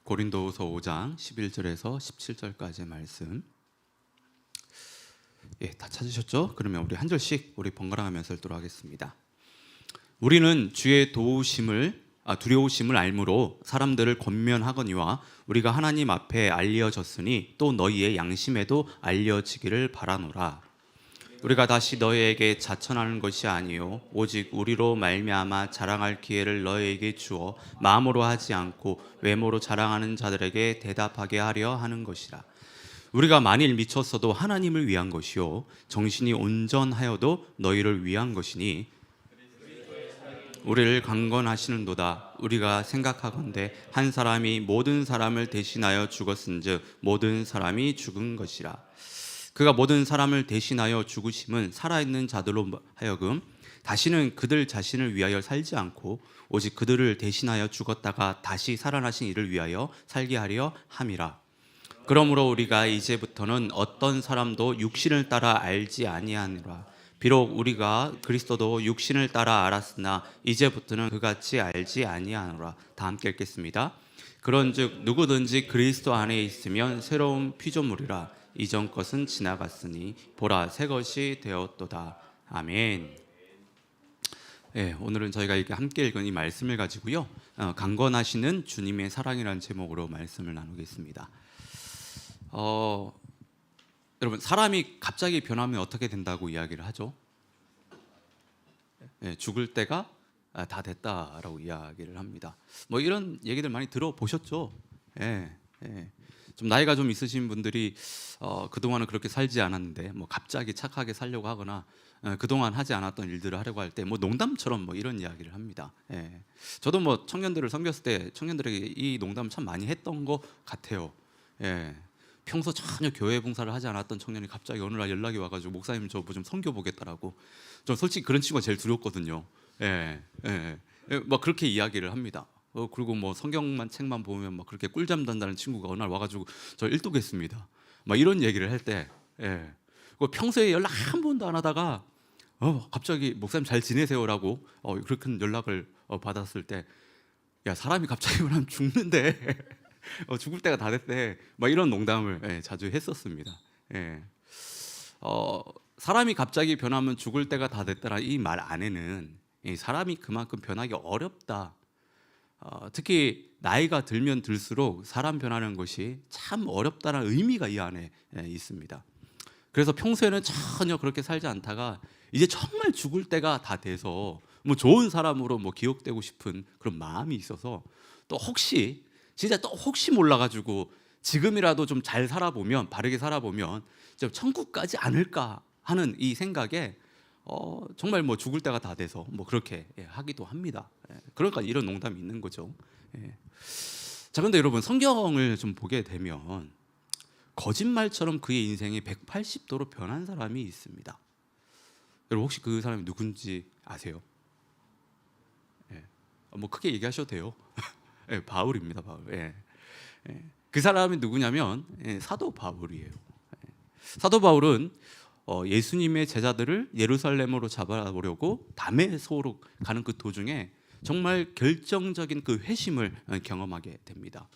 고린도후서 5장 11절에서 17절까지의 말씀. 다 찾으셨죠? 그러면 우리 한 절씩 우리 번갈아가면서 읽도록 하겠습니다. 우리는 주의 두려우심을 알므로 사람들을 권면하거니와 우리가 하나님 앞에 알려졌으니 또 너희의 양심에도 알려지기를 바라노라. 우리가 다시 너희에게 자천하는 것이 아니요 오직 우리로 말미암아 자랑할 기회를 너희에게 주어 마음으로 하지 않고 외모로 자랑하는 자들에게 대답하게 하려 하는 것이라. 우리가 만일 미쳤어도 하나님을 위한 것이요 정신이 온전하여도 너희를 위한 것이니 우리를 강건하시는도다. 우리가 생각하건대 한 사람이 모든 사람을 대신하여 죽었은즉 모든 사람이 죽은 것이라. 그가 모든 사람을 대신하여 죽으심은 살아있는 자들로 하여금 다시는 그들 자신을 위하여 살지 않고 오직 그들을 대신하여 죽었다가 다시 살아나신 이를 위하여 살게 하려 함이라. 그러므로 우리가 이제부터는 어떤 사람도 육신을 따라 알지 아니하노라. 비록 우리가 그리스도도 육신을 따라 알았으나 이제부터는 그같이 알지 아니하노라. 다 함께 읽겠습니다. 그런즉 누구든지 그리스도 안에 있으면 새로운 피조물이라. 이전 것은 지나갔으니 보라 새 것이 되었도다. 아멘. 오늘은 저희가 이렇게 함께 읽은 이 말씀을 가지고요, 강건하시는 주님의 사랑이라는 제목으로 말씀을 나누겠습니다. 여러분, 사람이 갑자기 변하면 어떻게 된다고 이야기를 하죠? 죽을 때가 다 됐다라고 이야기를 합니다. 뭐 이런 얘기들 많이 들어보셨죠? 좀 나이가 좀 있으신 분들이 그동안은 그렇게 살지 않았는데 뭐 갑자기 착하게 살려고 하거나 그동안 하지 않았던 일들을 하려고 할 때 뭐 농담처럼 뭐 이런 이야기를 합니다. 저도 뭐 청년들을 섬겼을 때 청년들에게 이 농담을 참 많이 했던 것 같아요. 평소 전혀 교회 봉사를 하지 않았던 청년이 갑자기 어느 날 연락이 와가지고 목사님 저 뭐 좀 섬겨보겠다라고. 저 솔직히 그런 친구가 제일 두렵거든요. 막 그렇게 이야기를 합니다. 그리고 뭐 성경만 책만 보면 막 그렇게 꿀잠 잔다는 친구가 어느 날 와가지고 저 일독했습니다. 막 이런 얘기를 할 때, 평소에 연락 한 번도 안 하다가 갑자기 목사님 잘 지내세요라고 그렇게 연락을 받았을 때, 야 사람이 갑자기 변하면 죽는데 죽을 때가 다 됐대. 막 이런 농담을 자주 했었습니다. 사람이 갑자기 변하면 죽을 때가 다 됐다라 이 말 안에는 사람이 그만큼 변하기 어렵다. 특히 나이가 들면 들수록 사람 변하는 것이 참 어렵다는 의미가 이 안에 있습니다. 그래서 평소에는 전혀 그렇게 살지 않다가 이제 정말 죽을 때가 다 돼서 뭐 좋은 사람으로 뭐 기억되고 싶은 그런 마음이 있어서 또 혹시 몰라가지고 지금이라도 좀 잘 살아보면, 바르게 살아보면 좀 천국 가지 않을까 하는 이 생각에 정말 뭐 죽을 때가 다 돼서 뭐 그렇게 하기도 합니다. 그러니까 이런 농담이 있는 거죠. 자, 그런데 여러분, 성경을 좀 보게 되면 거짓말처럼 그의 인생이 180도로 변한 사람이 있습니다. 여러분 혹시 그 사람이 누군지 아세요? 뭐 크게 얘기하셔도 돼요. 바울입니다. 바울. 그 사람이 누구냐면 사도 바울이에요. 사도 바울은 예수님의 제자들을 예루살렘으로 잡아오려고 다메섹으로 가는 그 도중에 정말 결정적인 그 회심을 경험하게 됩니다.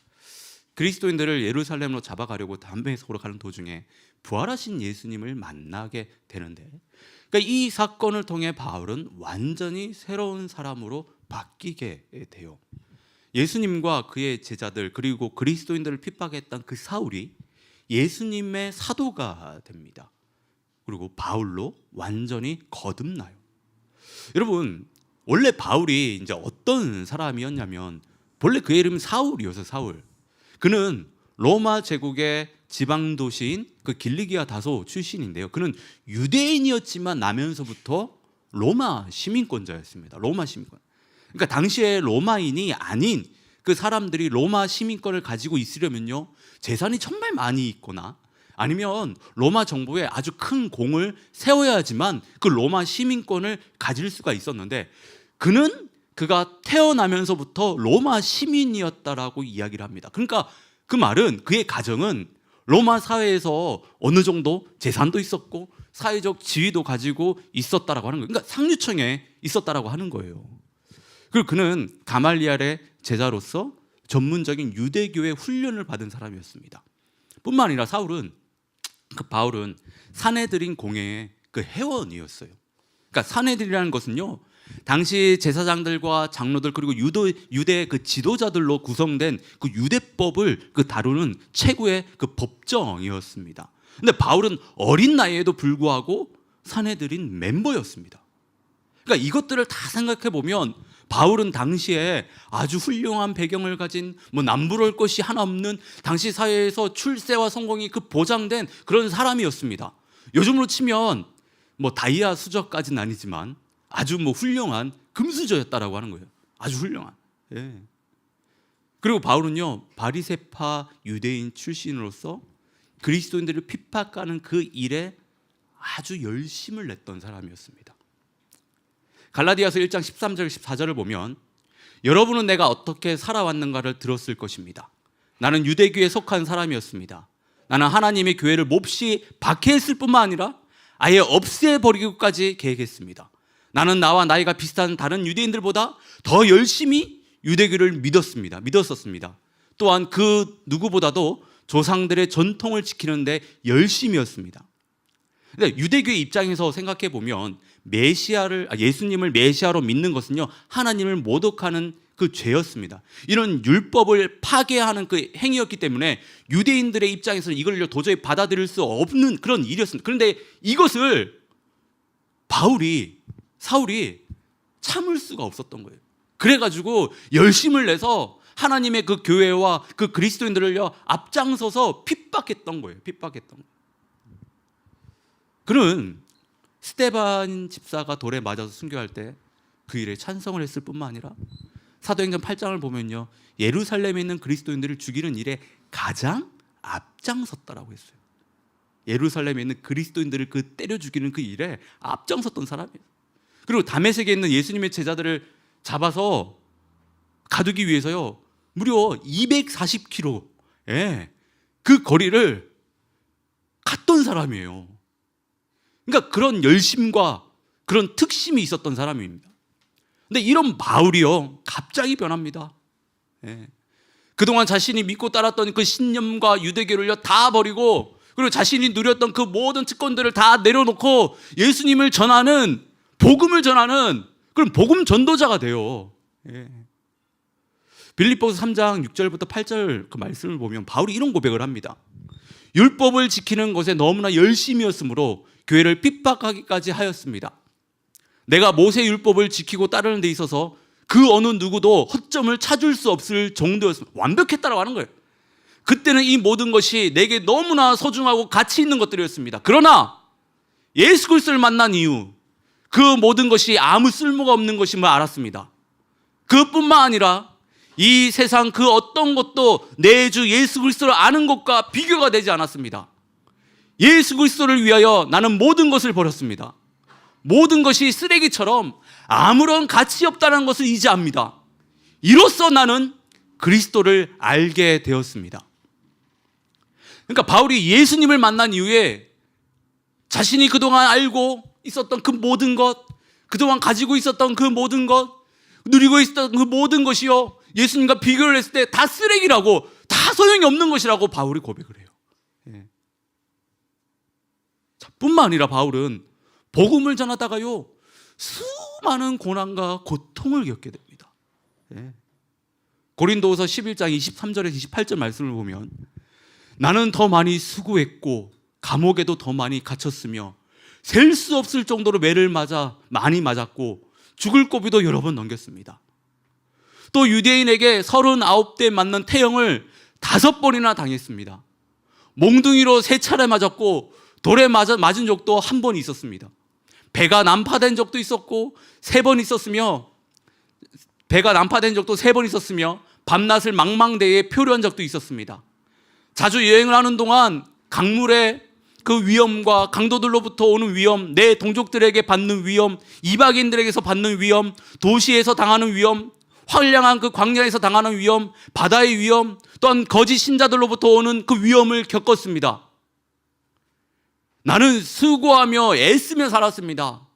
그리스도인들을 예루살렘으로 잡아가려고 다메섹으로 가는 도중에 부활하신 예수님을 만나게 되는데, 그러니까 이 사건을 통해 바울은 완전히 새로운 사람으로 바뀌게 돼요. 예수님과 그의 제자들 그리고 그리스도인들을 핍박했던 그 사울이 예수님의 사도가 됩니다. 그리고 바울로 완전히 거듭나요. 여러분, 원래 바울이 이제 어떤 사람이었냐면 본래 그의 이름은 사울이어서 사울. 그는 로마 제국의 지방 도시인 그 길리기아 다소 출신인데요. 그는 유대인이었지만 나면서부터 로마 시민권자였습니다. 로마 시민권. 그러니까 당시에 로마인이 아닌 그 사람들이 로마 시민권을 가지고 있으려면요, 재산이 정말 많이 있거나 아니면 로마 정부에 아주 큰 공을 세워야지만 그 로마 시민권을 가질 수가 있었는데, 그가 태어나면서부터 로마 시민이었다라고 이야기를 합니다. 그러니까 그 말은 그의 가정은 로마 사회에서 어느 정도 재산도 있었고 사회적 지위도 가지고 있었다라고 하는 거예요. 그러니까 상류층에 있었다라고 하는 거예요. 그리고 그는 가말리엘의 제자로서 전문적인 유대교의 훈련을 받은 사람이었습니다. 뿐만 아니라 바울은 산헤드린 공회의 그 회원이었어요. 그러니까 산헤드린이라는 것은요, 당시 제사장들과 장로들 그리고 유대 그 지도자들로 구성된 그 유대법을 그 다루는 최고의 그 법정이었습니다. 근데 바울은 어린 나이에도 불구하고 산헤드린 멤버였습니다. 그러니까 이것들을 다 생각해 보면 바울은 당시에 아주 훌륭한 배경을 가진 남부러울 것이 하나 없는 당시 사회에서 출세와 성공이 그 보장된 그런 사람이었습니다. 요즘으로 치면 다이아 수저까지는 아니지만 아주 훌륭한 금수저였다라고 하는 거예요. 아주 훌륭한. 예. 그리고 바울은요, 바리새파 유대인 출신으로서 그리스도인들을 핍박하는 그 일에 아주 열심을 냈던 사람이었습니다. 갈라디아서 1장 13절 14절을 보면 여러분은 내가 어떻게 살아왔는가를 들었을 것입니다. 나는 유대교에 속한 사람이었습니다. 나는 하나님의 교회를 몹시 박해했을 뿐만 아니라 아예 없애버리기까지 계획했습니다. 나는 나와 나이가 비슷한 다른 유대인들보다 더 열심히 유대교를 믿었었습니다. 또한 그 누구보다도 조상들의 전통을 지키는데 열심이었습니다. 근데 유대교의 입장에서 생각해 보면 예수님을 메시아로 믿는 것은요, 하나님을 모독하는 그 죄였습니다. 이런 율법을 파괴하는 그 행위였기 때문에 유대인들의 입장에서는 이걸 도저히 받아들일 수 없는 그런 일이었습니다. 그런데 이것을 사울이 참을 수가 없었던 거예요. 그래가지고 열심을 내서 하나님의 그 교회와 그 그리스도인들을요 앞장서서 핍박했던 거예요. 그는 스데반 집사가 돌에 맞아서 순교할 때 그 일에 찬성을 했을 뿐만 아니라 사도행전 8장을 보면요, 예루살렘에 있는 그리스도인들을 죽이는 일에 가장 앞장섰다라고 했어요. 예루살렘에 있는 그리스도인들을 때려 죽이는 그 일에 앞장섰던 사람이에요. 그리고 다메섹에 있는 예수님의 제자들을 잡아서 가두기 위해서요, 무려 240km 그 거리를 갔던 사람이에요. 그러니까 그런 열심과 그런 특심이 있었던 사람입니다. 근데 이런 바울이요, 갑자기 변합니다. 그동안 자신이 믿고 따랐던 그 신념과 유대교를요 다 버리고, 그리고 자신이 누렸던 그 모든 특권들을 다 내려놓고 예수님을 전하는, 복음을 전하는 그런 복음 전도자가 돼요. 빌립보서 3장 6절부터 8절 그 말씀을 보면 바울이 이런 고백을 합니다. 율법을 지키는 것에 너무나 열심이었으므로 교회를 핍박하기까지 하였습니다. 내가 모세 율법을 지키고 따르는 데 있어서 그 어느 누구도 허점을 찾을 수 없을 정도였습니다. 완벽했다라고 하는 거예요. 그때는 이 모든 것이 내게 너무나 소중하고 가치 있는 것들이었습니다. 그러나 예수 그리스도를 만난 이후 그 모든 것이 아무 쓸모가 없는 것임을 알았습니다. 그뿐만 아니라 이 세상 그 어떤 것도 내 주 예수 그리스도를 아는 것과 비교가 되지 않았습니다. 예수 그리스도를 위하여 나는 모든 것을 버렸습니다. 모든 것이 쓰레기처럼 아무런 가치 없다는 것을 이제 압니다. 이로써 나는 그리스도를 알게 되었습니다. 그러니까 바울이 예수님을 만난 이후에 자신이 그동안 알고 있었던 그 모든 것, 그동안 가지고 있었던 그 모든 것, 누리고 있었던 그 모든 것이요, 예수님과 비교를 했을 때 다 쓰레기라고, 다 소용이 없는 것이라고 바울이 고백을 해요. 뿐만 아니라 바울은 복음을 전하다가요 수많은 고난과 고통을 겪게 됩니다. 고린도후서 11장 23절에서 28절 말씀을 보면 나는 더 많이 수고했고 감옥에도 더 많이 갇혔으며 셀 수 없을 정도로 매를 많이 맞았고 죽을 고비도 여러 번 넘겼습니다. 또 유대인에게 39대 맞는 태형을 5번이나 당했습니다. 몽둥이로 3차례 맞았고 돌에 맞은 적도 1번 있었습니다. 배가 난파된 적도 있었고 3번 있었으며, 밤낮을 망망대해에 표류한 적도 있었습니다. 자주 여행을 하는 동안 강물의 그 위험과 강도들로부터 오는 위험, 내 동족들에게 받는 위험, 이방인들에게서 받는 위험, 도시에서 당하는 위험, 황량한 그 광야에서 당하는 위험, 바다의 위험, 또한 거짓 신자들로부터 오는 그 위험을 겪었습니다. 나는 수고하며 애쓰며 살았습니다.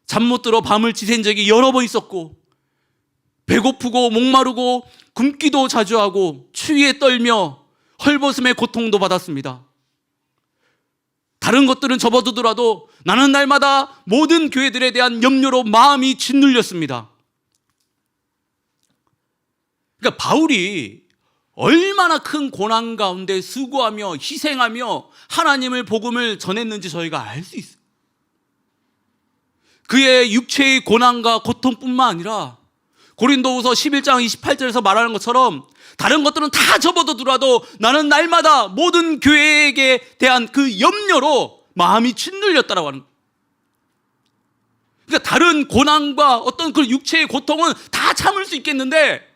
잠 못 들어 밤을 지샌 적이 여러 번 있었고, 배고프고 목마르고 굶기도 자주 하고 추위에 떨며 헐벗음의 고통도 받았습니다. 다른 것들은 접어두더라도 나는 날마다 모든 교회들에 대한 염려로 마음이 짓눌렸습니다. 그러니까 바울이 얼마나 큰 고난 가운데 수고하며 희생하며 하나님을 복음을 전했는지 저희가 알 수 있어요. 그의 육체의 고난과 고통뿐만 아니라 고린도후서 11장 28절에서 말하는 것처럼 다른 것들은 다 접어두더라도 나는 날마다 모든 교회에게 대한 그 염려로 마음이 짓눌렸다라고 하는 거예요. 그러니까 다른 고난과 어떤 그 육체의 고통은 다 참을 수 있겠는데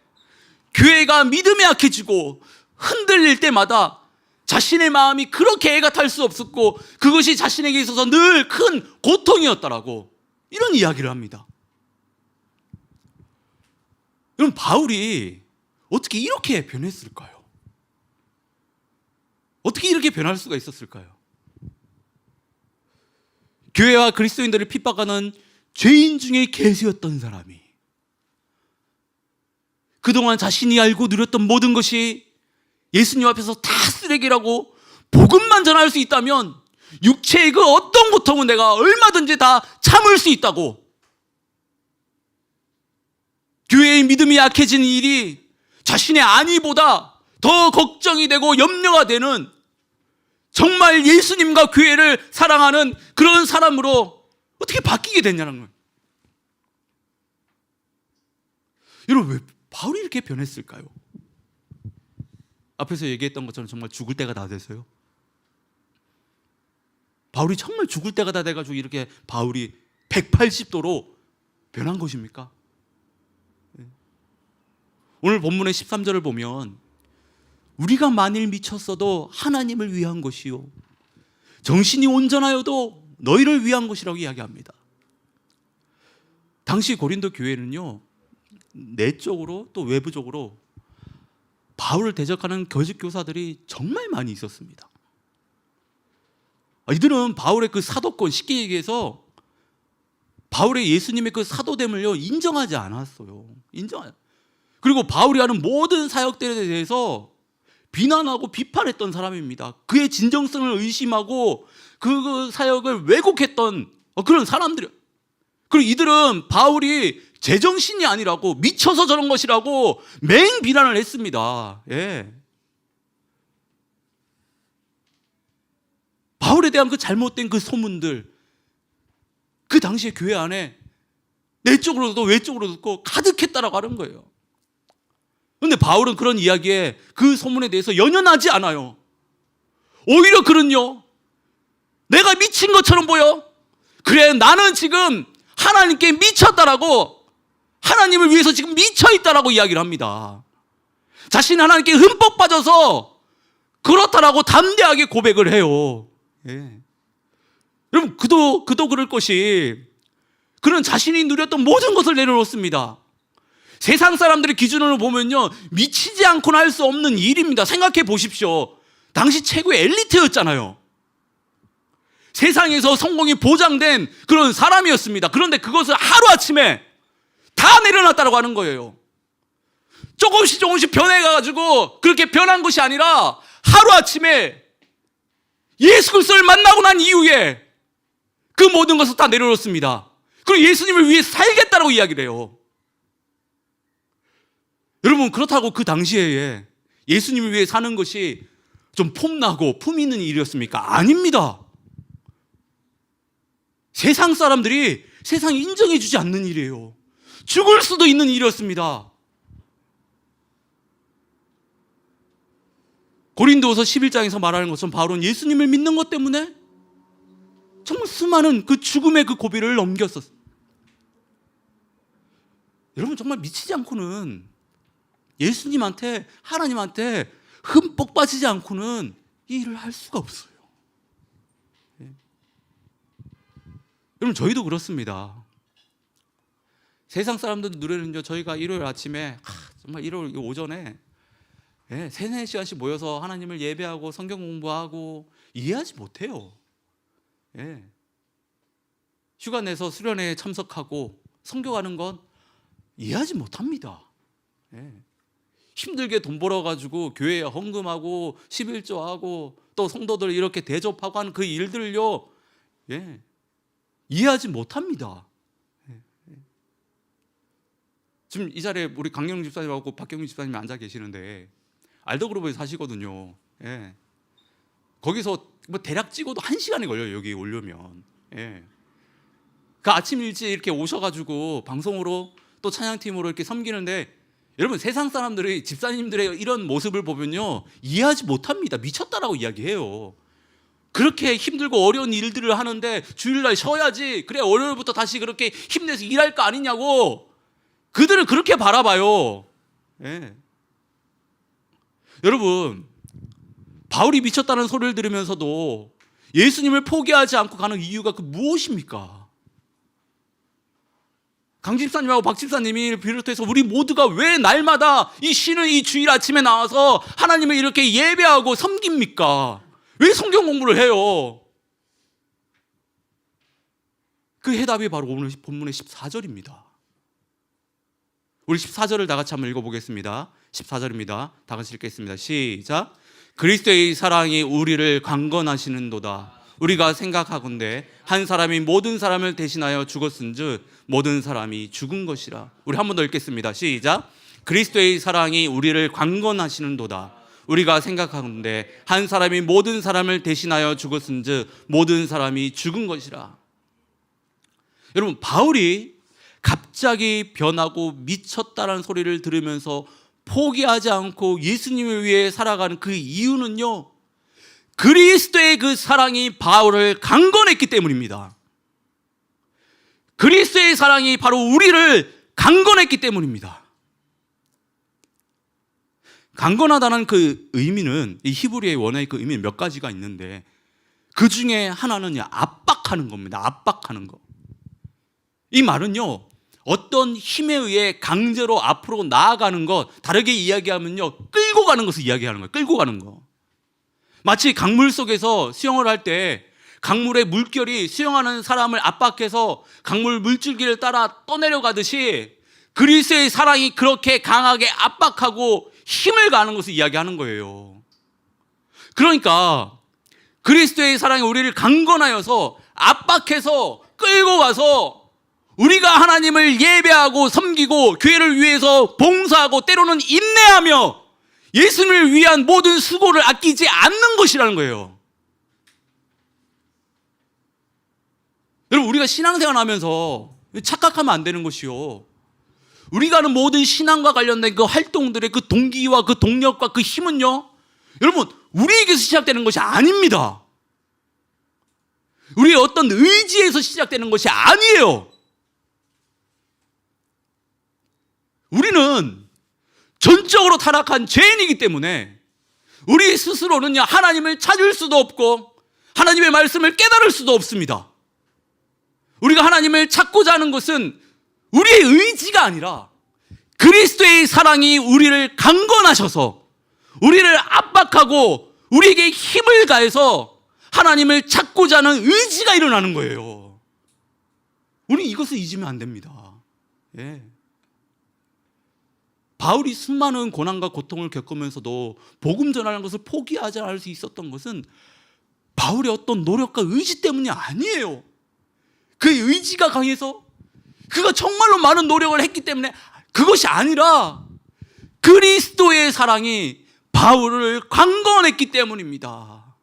교회가 믿음에 약해지고 흔들릴 때마다 자신의 마음이 그렇게 애가 탈 수 없었고 그것이 자신에게 있어서 늘 큰 고통이었다라고 이런 이야기를 합니다. 여러분, 바울이 어떻게 이렇게 변했을까요? 어떻게 이렇게 변할 수가 있었을까요? 교회와 그리스도인들을 핍박하는 죄인 중에 계수였던 사람이 그동안 자신이 알고 누렸던 모든 것이 예수님 앞에서 다 쓰레기라고 복음만 전할 수 있다면 육체의 그 어떤 고통은 내가 얼마든지 다 참을 수 있다고, 교회의 믿음이 약해지는 일이 자신의 안위보다 더 걱정이 되고 염려가 되는 정말 예수님과 교회를 사랑하는 그런 사람으로 어떻게 바뀌게 됐냐는 거예요. 여러분, 왜 바울이 이렇게 변했을까요? 앞에서 얘기했던 것처럼 정말 죽을 때가 다 돼서요. 바울이 정말 죽을 때가 다 돼가지고 이렇게 바울이 180도로 변한 것입니까? 오늘 본문의 13절을 보면 우리가 만일 미쳤어도 하나님을 위한 것이요 정신이 온전하여도 너희를 위한 것이라고 이야기합니다. 당시 고린도 교회는요, 내적으로 또 외부적으로 바울을 대적하는 거짓 교사들이 정말 많이 있었습니다. 이들은 바울의 그 사도권, 쉽게 얘기해서 바울의 예수님의 그 사도됨을요 인정하지 않았어요. 그리고 바울이 하는 모든 사역들에 대해서 비난하고 비판했던 사람입니다. 그의 진정성을 의심하고 그 사역을 왜곡했던 그런 사람들이에요. 그리고 이들은 바울이 제정신이 아니라고, 미쳐서 저런 것이라고 맹 비난을 했습니다. 예. 바울에 대한 그 잘못된 그 소문들, 그 당시에 교회 안에 내적으로도 외적으로도 가득했다라고 하는 거예요. 그런데 바울은 그런 이야기에 그 소문에 대해서 연연하지 않아요. 오히려 그는요, 내가 미친 것처럼 보여. 그래, 나는 지금 하나님께 미쳤다라고, 하나님을 위해서 지금 미쳐있다라고 이야기를 합니다. 자신이 하나님께 흠뻑 빠져서 그렇다라고 담대하게 고백을 해요. 예. 여러분, 그도 그럴 것이, 그는 자신이 누렸던 모든 것을 내려놓습니다. 세상 사람들의 기준으로 보면요, 미치지 않고는 할 수 없는 일입니다. 생각해 보십시오. 당시 최고의 엘리트였잖아요. 세상에서 성공이 보장된 그런 사람이었습니다. 그런데 그것을 하루아침에 다 내려놨다고 하는 거예요. 조금씩 변해가지고 그렇게 변한 것이 아니라 하루아침에 예수 그리스도를 만나고 난 이후에 그 모든 것을 다 내려놓습니다. 그리고 예수님을 위해 살겠다라고 이야기를 해요. 여러분, 그렇다고 그 당시에 예수님을 위해 사는 것이 좀 폼나고 품 있는 일이었습니까? 아닙니다. 세상 사람들이 세상이 인정해주지 않는 일이에요. 죽을 수도 있는 일이었습니다. 고린도후서 11장에서 말하는 것처럼 바울은 예수님을 믿는 것 때문에 정말 수많은 그 죽음의 그 고비를 넘겼었어요. 여러분, 정말 미치지 않고는, 예수님한테, 하나님한테 흠뻑 빠지지 않고는 이 일을 할 수가 없어요. 여러분, 저희도 그렇습니다. 세상 사람들 누리는요, 저희가 일요일 아침에 정말 일요일 오전에 3-4시간씩 모여서 하나님을 예배하고 성경 공부하고 이해하지 못해요. 휴가 내서 수련회에 참석하고 성교하는 건 이해하지 못합니다. 예. 힘들게 돈 벌어가지고 교회에 헌금하고 11조하고 또 성도들 이렇게 대접하고 하는 그 일들을요, 예, 이해하지 못합니다. 지금 이 자리에 우리 강영 집사님하고 박경민 집사님이 앉아 계시는데 알더그룹에 사시거든요. 예. 거기서 뭐 대략 찍어도 1시간이 걸려요. 여기 오려면. 예. 그 아침 일찍 이렇게 오셔가지고 방송으로 또 찬양팀으로 이렇게 섬기는데, 여러분 세상 사람들이 집사님들의 이런 모습을 보면요, 이해하지 못합니다. 미쳤다라고 이야기해요. 그렇게 힘들고 어려운 일들을 하는데 주일날 쉬어야지, 그래 월요일부터 다시 그렇게 힘내서 일할 거 아니냐고 그들을 그렇게 바라봐요. 예. 여러분, 바울이 미쳤다는 소리를 들으면서도 예수님을 포기하지 않고 가는 이유가 그 무엇입니까? 강 집사님하고 박 집사님이 비롯해서 우리 모두가 왜 날마다 이 쉬는 이 주일 아침에 나와서 하나님을 이렇게 예배하고 섬깁니까? 왜 성경 공부를 해요? 그 해답이 바로 오늘 본문의 14절입니다. 우리 14절을 다 같이 한번 읽어보겠습니다. 14절입니다. 다 같이 읽겠습니다. 시작. 그리스도의 사랑이 우리를 강건하시는도다. 우리가 생각하건대 한 사람이 모든 사람을 대신하여 죽었은즉 모든 사람이 죽은 것이라. 우리 한 번 더 읽겠습니다. 시작. 그리스도의 사랑이 우리를 강건하시는도다. 우리가 생각하건대 한 사람이 모든 사람을 대신하여 죽었은즉 모든 사람이 죽은 것이라. 여러분, 바울이 갑자기 변하고 미쳤다라는 소리를 들으면서 포기하지 않고 예수님을 위해 살아가는 그 이유는요, 그리스도의 그 사랑이 바울을 강건했기 때문입니다. 그리스도의 사랑이 바로 우리를 강건했기 때문입니다. 강건하다는 그 의미는, 이 히브리의 원어의 그 의미는 몇 가지가 있는데 그 중에 하나는 압박하는 겁니다. 압박하는 거. 이 말은요, 어떤 힘에 의해 강제로 앞으로 나아가는 것, 다르게 이야기하면요, 끌고 가는 것을 이야기하는 거예요. 끌고 가는 거. 마치 강물 속에서 수영을 할 때 강물의 물결이 수영하는 사람을 압박해서 강물 물줄기를 따라 떠내려가듯이 그리스도의 사랑이 그렇게 강하게 압박하고 힘을 가하는 것을 이야기하는 거예요. 그러니까 그리스도의 사랑이 우리를 강건하여서 압박해서 끌고 가서 우리가 하나님을 예배하고 섬기고 교회를 위해서 봉사하고 때로는 인내하며 예수님을 위한 모든 수고를 아끼지 않는 것이라는 거예요. 여러분, 우리가 신앙생활 하면서 착각하면 안 되는 것이요, 우리가 하는 모든 신앙과 관련된 그 활동들의 그 동기와 그 동력과 그 힘은요, 여러분, 우리에게서 시작되는 것이 아닙니다. 우리의 어떤 의지에서 시작되는 것이 아니에요. 우리는 전적으로 타락한 죄인이기 때문에 우리 스스로는 하나님을 찾을 수도 없고 하나님의 말씀을 깨달을 수도 없습니다. 우리가 하나님을 찾고자 하는 것은 우리의 의지가 아니라 그리스도의 사랑이 우리를 강건하셔서 우리를 압박하고 우리에게 힘을 가해서 하나님을 찾고자 하는 의지가 일어나는 거예요. 우리 이것을 잊으면 안 됩니다. 예. 바울이 수많은 고난과 고통을 겪으면서도 복음 전하는 것을 포기하지 않을 수 있었던 것은 바울의 어떤 노력과 의지 때문이 아니에요. 그의 의지가 강해서 그가 정말로 많은 노력을 했기 때문에 그것이 아니라 그리스도의 사랑이 바울을 강건했기 때문입니다.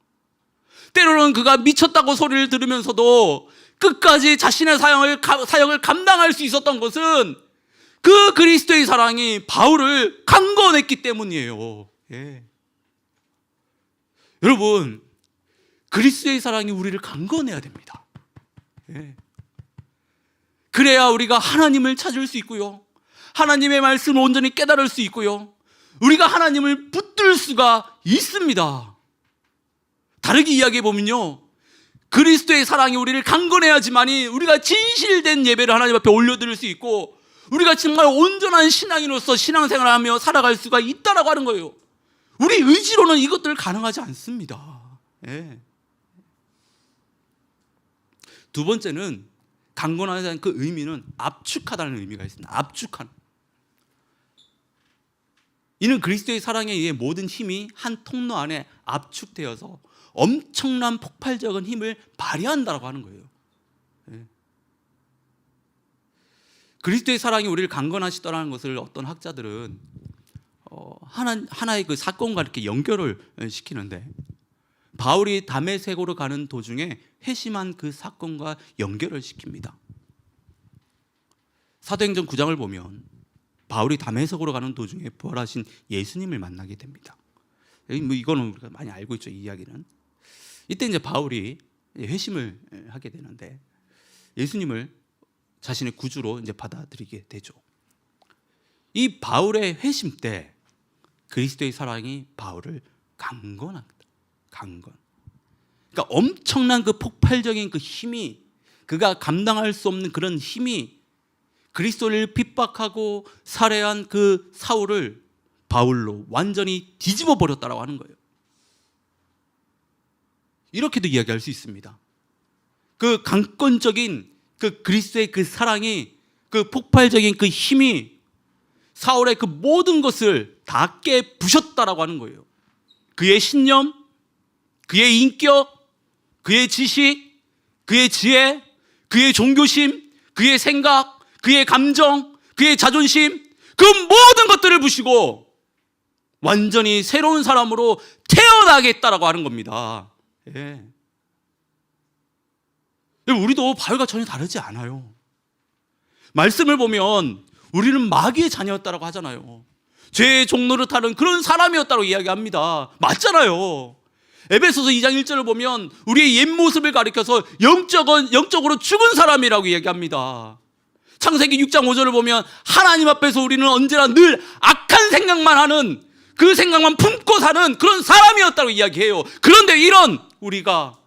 때로는 그가 미쳤다고 소리를 들으면서도 끝까지 자신의 사역을 감당할 수 있었던 것은 그 그리스도의 사랑이 바울을 강건했기 때문이에요. 예. 여러분, 그리스도의 사랑이 우리를 강건해야 됩니다. 예. 그래야 우리가 하나님을 찾을 수 있고요, 하나님의 말씀을 온전히 깨달을 수 있고요, 우리가 하나님을 붙들 수가 있습니다. 다르게 이야기해 보면요, 그리스도의 사랑이 우리를 강건해야지만이 우리가 진실된 예배를 하나님 앞에 올려드릴 수 있고 우리가 정말 온전한 신앙인으로서 신앙생활을 하며 살아갈 수가 있다라고 하는 거예요. 우리 의지로는 이것들 가능하지 않습니다. 예. 두 번째는 강건하다는 그 의미는 압축하다는 의미가 있습니다. 압축하는. 이는 그리스도의 사랑에 의해 모든 힘이 한 통로 안에 압축되어서 엄청난 폭발적인 힘을 발휘한다라고 하는 거예요. 예. 그리스도의 사랑이 우리를 강건하시더라는 것을 어떤 학자들은 하나의 그 사건과 이렇게 연결을 시키는데, 바울이 다메섹으로 가는 도중에 회심한 그 사건과 연결을 시킵니다. 사도행전 9장을 보면 바울이 다메섹으로 가는 도중에 부활하신 예수님을 만나게 됩니다. 뭐 이거는 우리가 많이 알고 있죠, 이 이야기는. 이때 이제 바울이 회심을 하게 되는데 예수님을 자신의 구주로 이제 받아들이게 되죠. 이 바울의 회심 때 그리스도의 사랑이 바울을 강건합니다. 강건. 그러니까 엄청난 그 폭발적인 그 힘이, 그가 감당할 수 없는 그런 힘이 그리스도를 핍박하고 살해한 그 사울을 바울로 완전히 뒤집어 버렸다라고 하는 거예요. 이렇게도 이야기할 수 있습니다. 그 강건적인 그 그리스도의 그 사랑이, 그 폭발적인 그 힘이 사울의 그 모든 것을 다 깨부셨다라고 하는 거예요. 그의 신념, 그의 인격, 그의 지식, 그의 지혜, 그의 종교심, 그의 생각, 그의 감정, 그의 자존심, 그 모든 것들을 부시고 완전히 새로운 사람으로 태어나겠다라고 하는 겁니다. 예. 우리도 바울과 전혀 다르지 않아요. 말씀을 보면 우리는 마귀의 자녀였다라고 하잖아요. 죄의 종로를 타는 그런 사람이었다고 이야기합니다. 맞잖아요. 에베소서 2장 1절을 보면 우리의 옛 모습을 가리켜서 영적으로 죽은 사람이라고 이야기합니다. 창세기 6장 5절을 보면 하나님 앞에서 우리는 언제나 늘 악한 생각만 하는, 그 생각만 품고 사는 그런 사람이었다고 이야기해요. 그런데 이런 우리가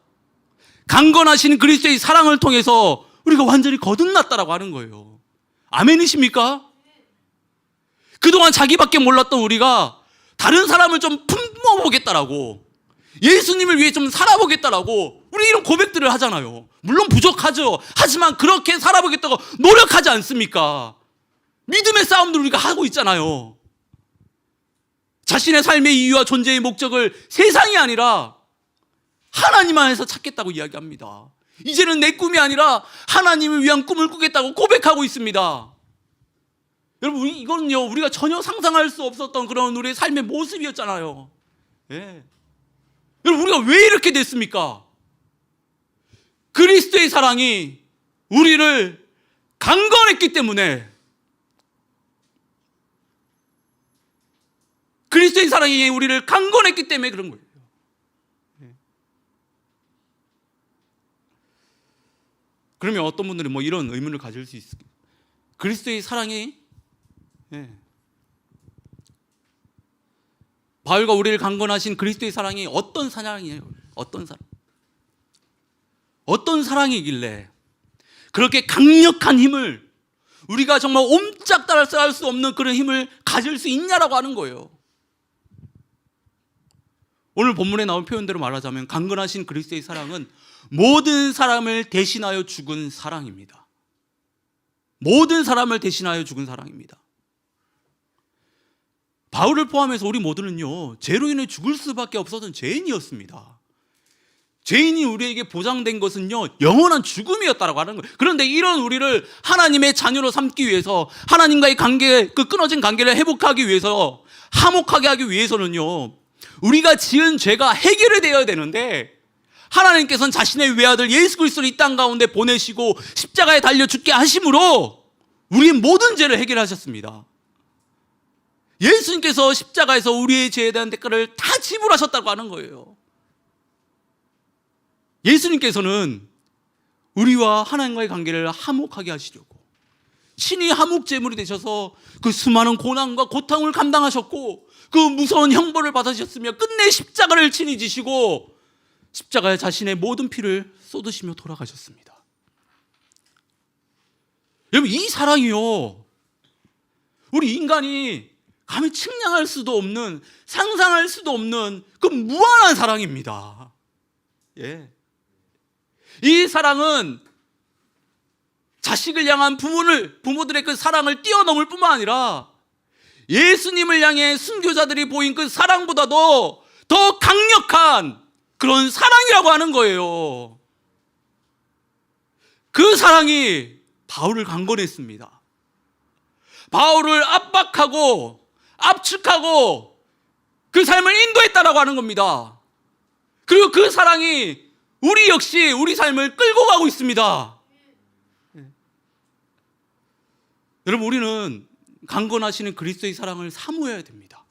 강건하신 그리스도의 사랑을 통해서 우리가 완전히 거듭났다라고 하는 거예요. 아멘이십니까? 그동안 자기밖에 몰랐던 우리가 다른 사람을 좀 품어보겠다라고, 예수님을 위해 좀 살아보겠다라고 우리 이런 고백들을 하잖아요. 물론 부족하죠. 하지만 그렇게 살아보겠다고 노력하지 않습니까? 믿음의 싸움도 우리가 하고 있잖아요. 자신의 삶의 이유와 존재의 목적을 세상이 아니라 하나님 안에서 찾겠다고 이야기합니다. 이제는 내 꿈이 아니라 하나님을 위한 꿈을 꾸겠다고 고백하고 있습니다. 여러분, 이거는요, 우리가 전혀 상상할 수 없었던 그런 우리의 삶의 모습이었잖아요. 예. 여러분, 우리가 왜 이렇게 됐습니까? 그리스도의 사랑이 우리를 강건했기 때문에, 그리스도의 사랑이 우리를 강건했기 때문에 그런 거예요. 그러면 어떤 분들은 뭐 이런 의문을 가질 수 있어요. 그리스도의 사랑이, 바울과 우리를 강건하신 그리스도의 사랑이 어떤 사랑이에요? 어떤 사랑이길래 그렇게 강력한 힘을, 우리가 정말 옴짝달싹할 수 없는 그런 힘을 가질 수 있냐라고 하는 거예요. 오늘 본문에 나온 표현대로 말하자면 강건하신 그리스도의 사랑은 모든 사람을 대신하여 죽은 사랑입니다. 모든 사람을 대신하여 죽은 사랑입니다. 바울을 포함해서 우리 모두는요, 죄로 인해 죽을 수밖에 없었던 죄인이었습니다. 죄인이 우리에게 보장된 것은요, 영원한 죽음이었다라고 하는 거예요. 그런데 이런 우리를 하나님의 자녀로 삼기 위해서, 하나님과의 관계, 그 끊어진 관계를 회복하기 위해서, 화목하게 하기 위해서는요, 우리가 지은 죄가 해결이 되어야 되는데, 하나님께서는 자신의 외아들 예수 그리스도를 이 땅 가운데 보내시고 십자가에 달려 죽게 하심으로 우리의 모든 죄를 해결하셨습니다. 예수님께서 십자가에서 우리의 죄에 대한 대가를 다 지불하셨다고 하는 거예요. 예수님께서는 우리와 하나님과의 관계를 화목하게 하시려고 친히 화목 제물이 되셔서 그 수많은 고난과 고통을 감당하셨고, 그 무서운 형벌을 받으셨으며 끝내 십자가를 친히 지시고 십자가에 자신의 모든 피를 쏟으시며 돌아가셨습니다. 여러분, 이 사랑이요, 우리 인간이 감히 측량할 수도 없는, 상상할 수도 없는 그 무한한 사랑입니다. 예. 이 사랑은 자식을 향한 부모들의 그 사랑을 뛰어넘을 뿐만 아니라 예수님을 향해 순교자들이 보인 그 사랑보다도 더 강력한 그런 사랑이라고 하는 거예요. 그 사랑이 바울을 강건했습니다. 바울을 압박하고 압축하고 그 삶을 인도했다라고 하는 겁니다. 그리고 그 사랑이 우리 역시 우리 삶을 끌고 가고 있습니다. 여러분, 우리는 강건하시는 그리스도의 사랑을 사모해야 됩니다.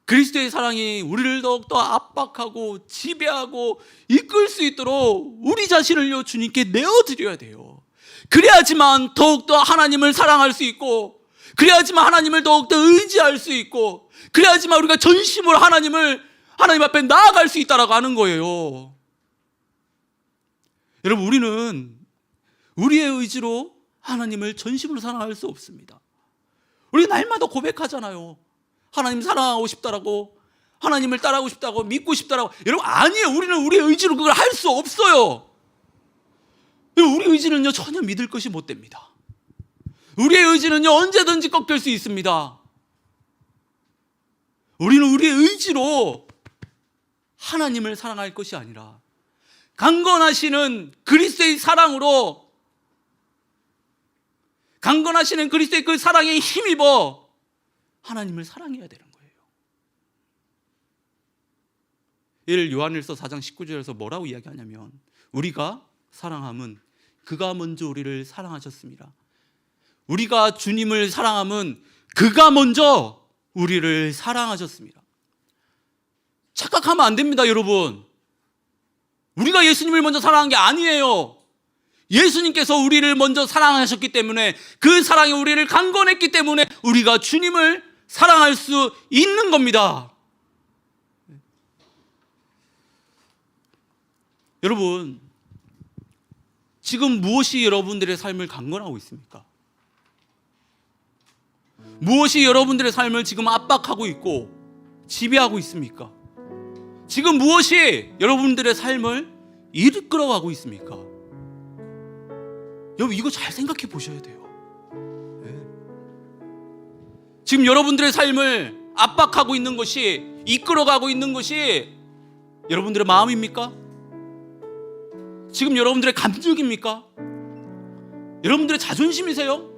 그리스도의 사랑이 우리를 더욱더 압박하고 지배하고 이끌 수 있도록 우리 자신을요 주님께 내어드려야 돼요. 그래야지만 더욱더 하나님을 사랑할 수 있고, 그래야지만 하나님을 더욱더 의지할 수 있고, 그래야지만 우리가 전심으로 하나님 앞에 나아갈 수 있다라고 하는 거예요. 여러분, 우리는 우리의 의지로 하나님을 전심으로 사랑할 수 없습니다. 우리 날마다 고백하잖아요. 하나님 사랑하고 싶다라고, 하나님을 따라하고 싶다고, 믿고 싶다라고. 여러분, 아니에요. 우리는 우리의 의지로 그걸 할 수 없어요. 우리 의지는요 전혀 믿을 것이 못 됩니다. 우리의 의지는요 언제든지 꺾일 수 있습니다. 우리는 우리의 의지로 하나님을 사랑할 것이 아니라 강건하시는 그리스도의 사랑으로, 강건하시는 그리스도의 그 사랑에 힘입어 하나님을 사랑해야 되는 거예요. 이를 요한일서 4장 19절에서 뭐라고 이야기하냐면, 우리가 사랑함은 그가 먼저 우리를 사랑하셨습니다. 우리가 주님을 사랑함은 그가 먼저 우리를 사랑하셨습니다. 착각하면 안 됩니다, 여러분. 우리가 예수님을 먼저 사랑한 게 아니에요. 예수님께서 우리를 먼저 사랑하셨기 때문에, 그 사랑이 우리를 강건했기 때문에 우리가 주님을 사랑할 수 있는 겁니다. 여러분, 지금 무엇이 여러분들의 삶을 강건하고 있습니까? 무엇이 여러분들의 삶을 지금 압박하고 있고 지배하고 있습니까? 지금 무엇이 여러분들의 삶을 이끌어가고 있습니까? 여러분, 이거 잘 생각해 보셔야 돼요. 지금 여러분들의 삶을 압박하고 있는 것이, 이끌어가고 있는 것이 여러분들의 마음입니까? 지금 여러분들의 감정입니까? 여러분들의 자존심이세요?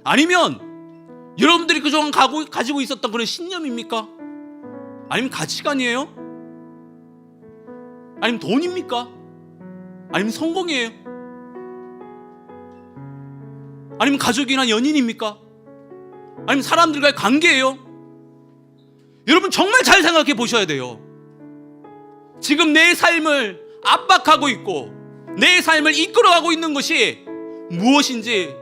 아니면 여러분들이 그동안 가지고 있었던 그런 신념입니까? 아니면 가치관이에요? 아니면 돈입니까? 아니면 성공이에요? 아니면 가족이나 연인입니까? 아니면 사람들과의 관계예요? 여러분, 정말 잘 생각해 보셔야 돼요. 지금 내 삶을 압박하고 있고 내 삶을 이끌어가고 있는 것이 무엇인지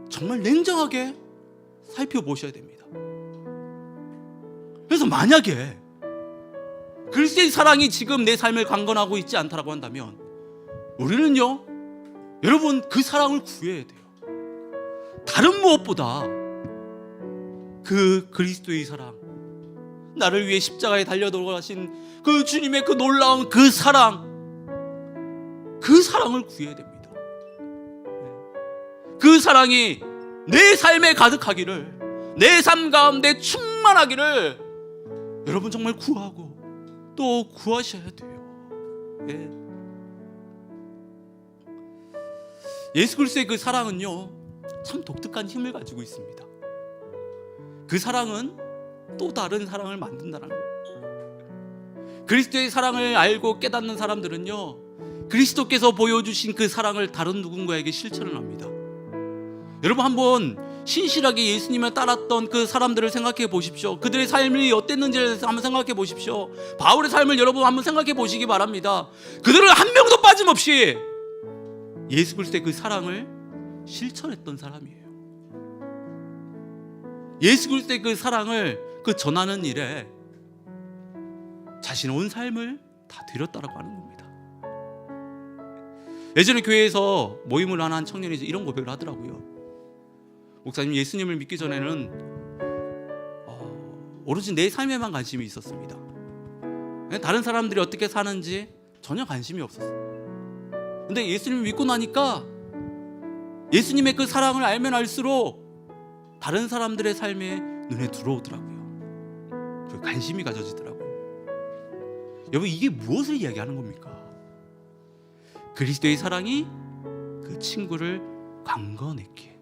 정말 냉정하게 살펴보셔야 됩니다. 그래서 만약에 그리스도의 사랑이 지금 내 삶을 강건하고 있지 않다라고 한다면, 우리는요, 여러분, 그 사랑을 구해야 돼요. 다른 무엇보다 그 그리스도의 사랑, 나를 위해 십자가에 달려 돌아가신 그 주님의 그 놀라운 그 사랑, 그 사랑을 구해야 됩니다. 그 사랑이 내 삶에 가득하기를, 내 삶 가운데 충만하기를 여러분 정말 구하고 또 구하셔야 돼요. 예수 그리스도의 그 사랑은요 참 독특한 힘을 가지고 있습니다. 그 사랑은 또 다른 사랑을 만든다는 거예요. 그리스도의 사랑을 알고 깨닫는 사람들은요, 그리스도께서 보여주신 그 사랑을 다른 누군가에게 실천을 합니다. 여러분, 한번 신실하게 예수님을 따랐던 그 사람들을 생각해 보십시오. 그들의 삶이 어땠는지를 한번 생각해 보십시오. 바울의 삶을 여러분 한번 생각해 보시기 바랍니다. 그들은 한 명도 빠짐없이 예수 그리스도의 그 사랑을 실천했던 사람이에요. 예수 그리스도의 그 사랑을 그 전하는 일에 자신의 온 삶을 다 드렸다라고 하는 겁니다. 예전에 교회에서 모임을 하는 한 청년이 이런 고백을 하더라고요. 목사님, 예수님을 믿기 전에는 오로지 내 삶에만 관심이 있었습니다. 다른 사람들이 어떻게 사는지 전혀 관심이 없었어요. 근데 예수님을 믿고 나니까 예수님의 그 사랑을 알면 알수록 다른 사람들의 삶에 눈에 들어오더라고요. 그 관심이 가져지더라고요. 여러분, 이게 무엇을 이야기하는 겁니까? 그리스도의 사랑이 그 친구를 강건했기에,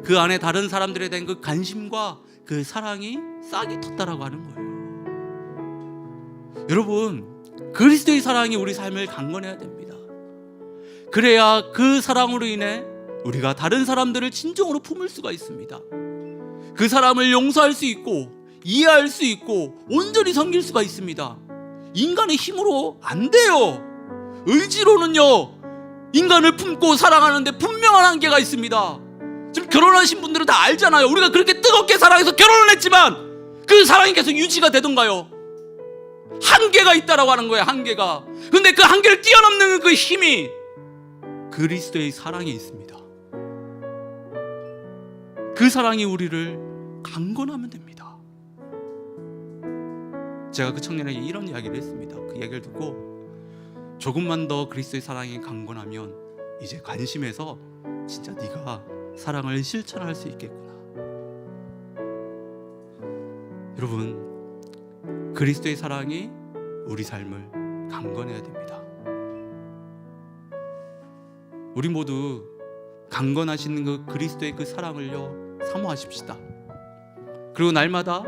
그 안에 다른 사람들에 대한 그 관심과 그 사랑이 싹이 텄다라고 하는 거예요. 여러분, 그리스도의 사랑이 우리 삶을 강건해야 됩니다. 그래야 그 사랑으로 인해 우리가 다른 사람들을 진정으로 품을 수가 있습니다. 그 사람을 용서할 수 있고 이해할 수 있고 온전히 섬길 수가 있습니다. 인간의 힘으로 안 돼요. 의지로는요, 인간을 품고 사랑하는데 분명한 한계가 있습니다. 지금 결혼하신 분들은 다 알잖아요. 우리가 그렇게 뜨겁게 사랑해서 결혼을 했지만 그 사랑이 계속 유지가 되던가요? 한계가 있다라고 하는 거예요. 한계가. 근데 그 한계를 뛰어넘는 그 힘이 그리스도의 사랑에 있습니다. 그 사랑이 우리를 강건하면 됩니다. 제가 그 청년에게 이런 이야기를 했습니다. 그 이야기를 듣고, 조금만 더 그리스도의 사랑이 강건하면 이제 관심에서 진짜 네가 사랑을 실천할 수 있겠구나. 여러분, 그리스도의 사랑이 우리 삶을 강건해야 됩니다. 우리 모두 강건하시는 그 그리스도의 그 사랑을요, 사모하십시다. 그리고 날마다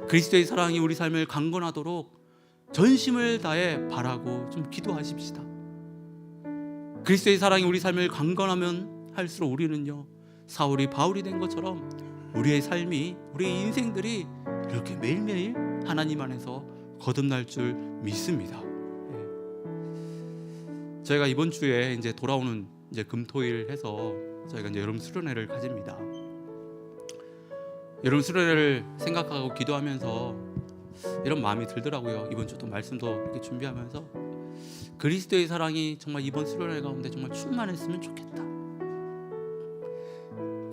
그리스도의 사랑이 우리 삶을 강건하도록 전심을 다해 바라고 좀 기도하십시다. 그리스도의 사랑이 우리 삶을 강건하면 할수록 우리는요, 사울이 바울이 된 것처럼 우리의 삶이, 우리의 인생들이 이렇게 매일매일 하나님 안에서 거듭날 줄 믿습니다. 저희가 이번 주에 이제 돌아오는 이제 금토일 해서 저희가 이제 여름 수련회를 가집니다. 여름 수련회를 생각하고 기도하면서 이런 마음이 들더라고요. 이번 주도 말씀도 이렇게 준비하면서 그리스도의 사랑이 정말 이번 수련회 가운데 정말 충만했으면 좋겠다.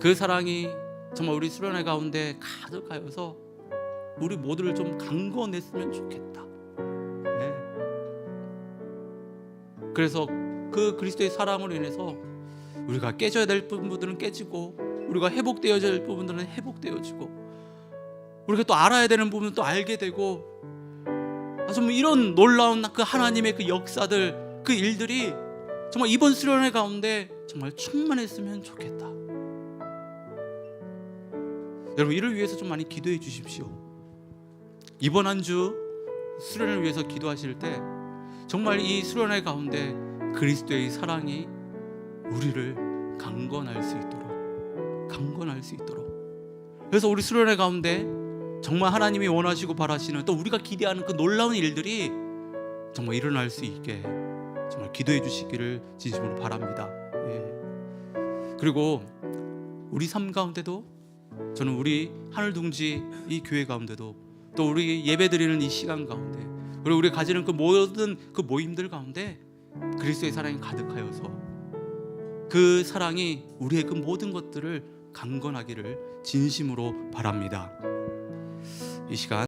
그 사랑이 정말 우리 수련회 가운데 가득하여서 우리 모두를 좀 강건했으면 좋겠다. 네. 그래서 그 그리스도의 사랑으로 인해서 우리가 깨져야 될 부분들은 깨지고, 우리가 회복되어야 될 부분들은 회복되어지고, 우리가 또 알아야 되는 부분은 또 알게 되고, 좀 이런 놀라운 그 하나님의 그 역사들, 그 일들이 정말 이번 수련회 가운데 정말 충만했으면 좋겠다. 여러분, 이를 위해서 좀 많이 기도해 주십시오. 이번 한 주 수련을 위해서 기도하실 때 정말 이 수련회 가운데 그리스도의 사랑이 우리를 강건할 수 있도록. 그래서 우리 수련회 가운데 정말 하나님이 원하시고 바라시는, 또 우리가 기대하는 그 놀라운 일들이 정말 일어날 수 있게 정말 기도해 주시기를 진심으로 바랍니다. 그리고 우리 삶 가운데도, 저는 우리 하늘둥지 이 교회 가운데도, 또 우리 예배드리는 이 시간 가운데, 그리고 우리 가지는 그 모든 그 모임들 가운데 그리스도의 사랑이 가득하여서 그 사랑이 우리의 그 모든 것들을 강건하기를 진심으로 바랍니다. 이 시간